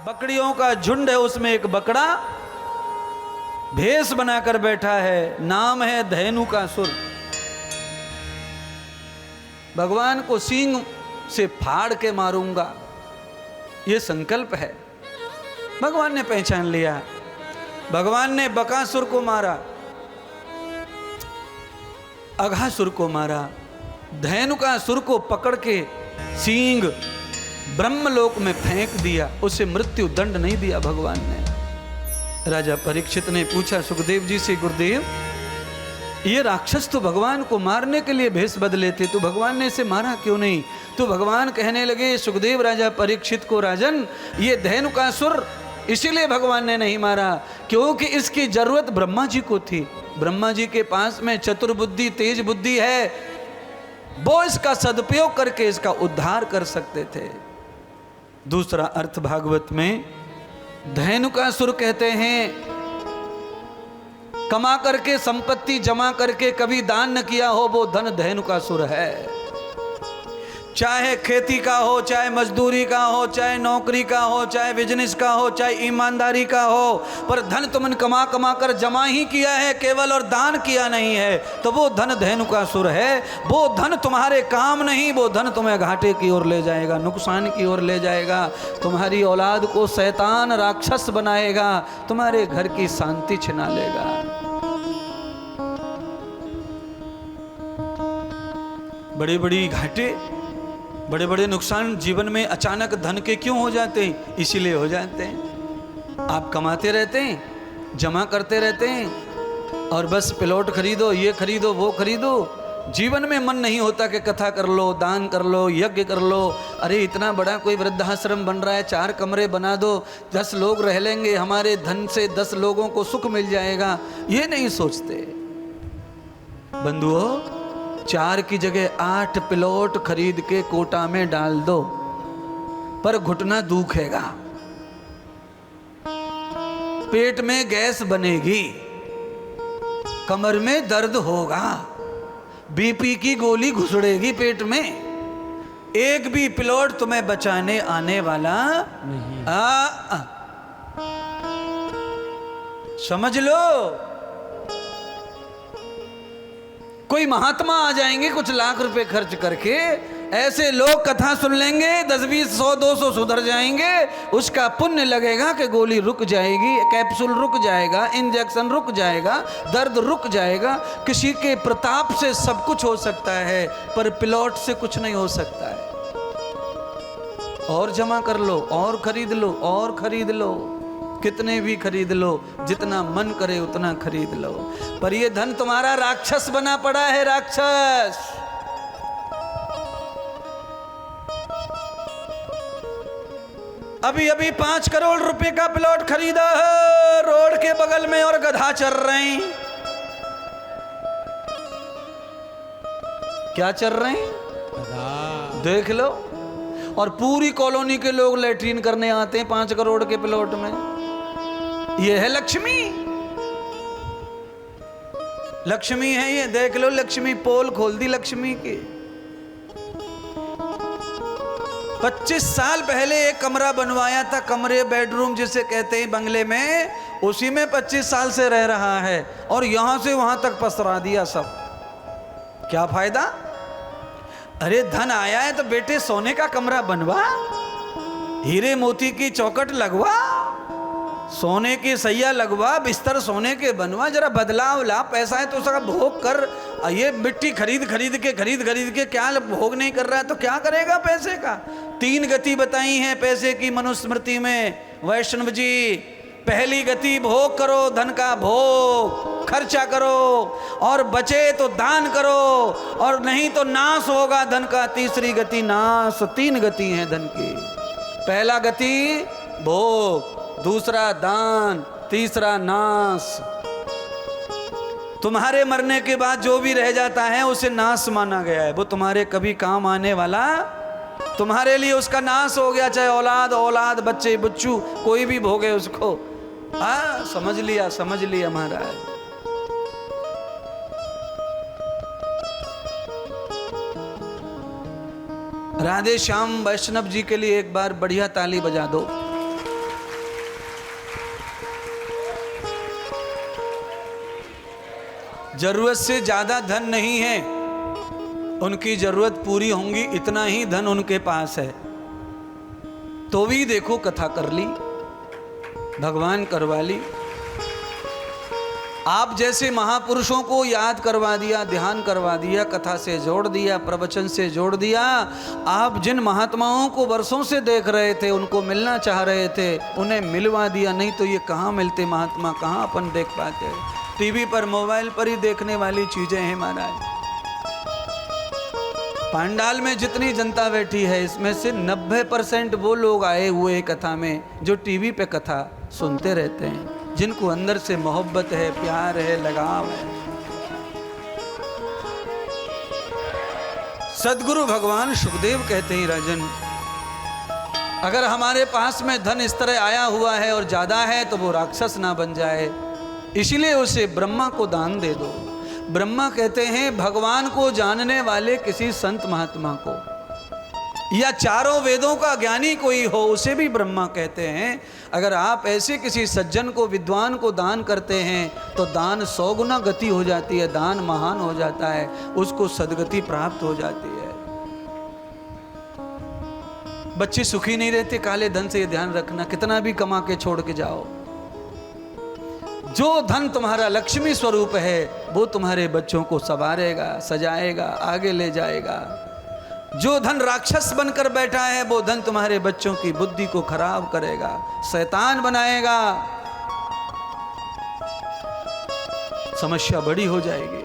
बकरियों का झुंड है, उसमें एक बकरा भेष बनाकर बैठा है, नाम है धेनुकासुर। भगवान को सींग से फाड़ के मारूंगा, ये संकल्प है। भगवान ने पहचान लिया। भगवान ने बकासुर को मारा, अघासुर को मारा, धेनुकासुर को पकड़ के सींग ब्रह्मलोक में फेंक दिया। उसे मृत्यु दंड नहीं दिया भगवान ने। राजा परीक्षित ने पूछा सुखदेव जी से, गुरुदेव ये राक्षस तो भगवान को मारने के लिए भेष बदले थे, तो भगवान ने इसे मारा क्यों नहीं? तो भगवान कहने लगे सुखदेव राजा परीक्षित को, राजन ये धेनुकासुर इसीलिए भगवान ने नहीं मारा क्योंकि इसकी जरूरत ब्रह्मा जी को थी। ब्रह्मा जी के पास में चतुर बुद्धि, तेज बुद्धि है, वो इसका सदुपयोग करके इसका उद्धार कर सकते थे। दूसरा अर्थ भागवत में धेनुकासुर कहते हैं, कमा करके संपत्ति जमा करके कभी दान न किया हो वो धन धेनुकासुर है। चाहे खेती का हो, चाहे मजदूरी का हो, चाहे नौकरी का हो, चाहे बिजनेस का हो, चाहे ईमानदारी का हो, पर धन तुमने कमा कमा कर जमा ही किया है केवल, और दान किया नहीं है, तो वो धन धेनुकासुर है। वो धन तुम्हारे काम नहीं, वो धन तुम्हें घाटे की ओर ले जाएगा, नुकसान की ओर ले जाएगा, तुम्हारी औलाद को शैतान राक्षस बनाएगा, तुम्हारे घर की शांति छिना लेगा। बड़ी बड़ी घाटे, बड़े बड़े नुकसान जीवन में अचानक धन के क्यों हो जाते हैं? इसीलिए हो जाते हैं। आप कमाते रहते हैं, जमा करते रहते हैं, और बस प्लॉट खरीदो, ये खरीदो, वो खरीदो, जीवन में मन नहीं होता कि कथा कर लो, दान कर लो, यज्ञ कर लो। अरे इतना बड़ा कोई वृद्धाश्रम बन रहा है, 4 कमरे बना दो, 10 लोग रह लेंगे, हमारे धन से 10 लोगों को सुख मिल जाएगा, ये नहीं सोचते। बंधुओं, 4 की जगह 8 प्लॉट खरीद के कोटा में डाल दो, पर घुटना दुखेगा, पेट में गैस बनेगी, कमर में दर्द होगा, बीपी की गोली घुसड़ेगी पेट में। एक भी प्लॉट तुम्हें बचाने आने वाला नहीं। समझ लो, कोई महात्मा आ जाएंगे कुछ लाख रुपए खर्च करके, ऐसे लोग कथा सुन लेंगे, 10, 20, 100, 200 सुधर जाएंगे, उसका पुण्य लगेगा कि गोली रुक जाएगी, कैप्सूल रुक जाएगा, इंजेक्शन रुक जाएगा, दर्द रुक जाएगा। किसी के प्रताप से सब कुछ हो सकता है, पर प्लॉट से कुछ नहीं हो सकता है। और जमा कर लो, और खरीद लो, और खरीद लो, कितने भी खरीद लो, जितना मन करे उतना खरीद लो, पर ये धन तुम्हारा राक्षस बना पड़ा है, राक्षस। अभी अभी 5 करोड़ रुपए का प्लॉट खरीदा है रोड के बगल में, और गधा चल रहे हैं। क्या चल रहे हैं? देख लो। और पूरी कॉलोनी के लोग लैट्रीन करने आते हैं 5 करोड़ के प्लॉट में। ये है लक्ष्मी, लक्ष्मी है ये, देख लो, लक्ष्मी पोल खोल दी लक्ष्मी की। 25 साल पहले एक कमरा बनवाया था, कमरे बेडरूम जिसे कहते हैं बंगले में, उसी में 25 साल से रह रहा है, और यहां से वहां तक पसरा दिया सब। क्या फायदा? अरे धन आया है तो बेटे सोने का कमरा बनवा, हीरे मोती की चौखट लगवा, सोने की सैया लगवा, बिस्तर सोने के बनवा, जरा बदलाव ला। पैसा है तो उसका भोग कर। ये मिट्टी खरीद खरीद के क्या भोग नहीं कर रहा है तो क्या करेगा पैसे का? 3 गति बताई हैं पैसे की मनुस्मृति में वैष्णव जी। पहली गति भोग करो, धन का भोग खर्चा करो, और बचे तो दान करो, और नहीं तो नाश होगा धन का। तीसरी गति नाश। 3 गति हैं धन की। पहला गति भोग, दूसरा दान, तीसरा नाश। तुम्हारे मरने के बाद जो भी रह जाता है उसे नाश माना गया है, वो तुम्हारे कभी काम आने वाला, तुम्हारे लिए उसका नाश हो गया। चाहे औलाद बच्चे बच्चू कोई भी भोगे उसको। समझ लिया महाराज। राधे श्याम वैष्णव जी के लिए एक बार बढ़िया ताली बजा दो। जरूरत से ज्यादा धन नहीं है, उनकी जरूरत पूरी होंगी इतना ही धन उनके पास है, तो भी देखो कथा कर ली, भगवान करवा ली। आप जैसे महापुरुषों को याद करवा दिया, ध्यान करवा दिया, कथा से जोड़ दिया, प्रवचन से जोड़ दिया। आप जिन महात्माओं को वर्षों से देख रहे थे, उनको मिलना चाह रहे थे, उन्हें मिलवा दिया। नहीं तो ये कहाँ मिलते महात्मा, कहाँ अपन देख पाते। टीवी पर, मोबाइल पर ही देखने वाली चीजें हैं महाराज। पांडाल में जितनी जनता बैठी है, इसमें से 90% वो लोग आए हुए कथा में जो टीवी पे कथा सुनते रहते हैं, जिनको अंदर से मोहब्बत है, प्यार है, लगाव है। सदगुरु भगवान सुखदेव कहते हैं, राजन अगर हमारे पास में धन इस तरह आया हुआ है और ज्यादा है तो वो राक्षस ना बन जाए, इसलिए उसे ब्रह्मा को दान दे दो। ब्रह्मा कहते हैं भगवान को जानने वाले किसी संत महात्मा को, या चारों वेदों का ज्ञानी कोई हो, उसे भी ब्रह्मा कहते हैं। अगर आप ऐसे किसी सज्जन को, विद्वान को दान करते हैं तो दान 100 गुना गति हो जाती है, दान महान हो जाता है, उसको सदगति प्राप्त हो जाती है। बच्चे सुखी नहीं रहते काले धन से, ये ध्यान रखना, कितना भी कमा के छोड़ के जाओ। जो धन तुम्हारा लक्ष्मी स्वरूप है वो तुम्हारे बच्चों को संवारेगा, सजाएगा, आगे ले जाएगा। जो धन राक्षस बनकर बैठा है वो धन तुम्हारे बच्चों की बुद्धि को खराब करेगा, शैतान बनाएगा, समस्या बड़ी हो जाएगी।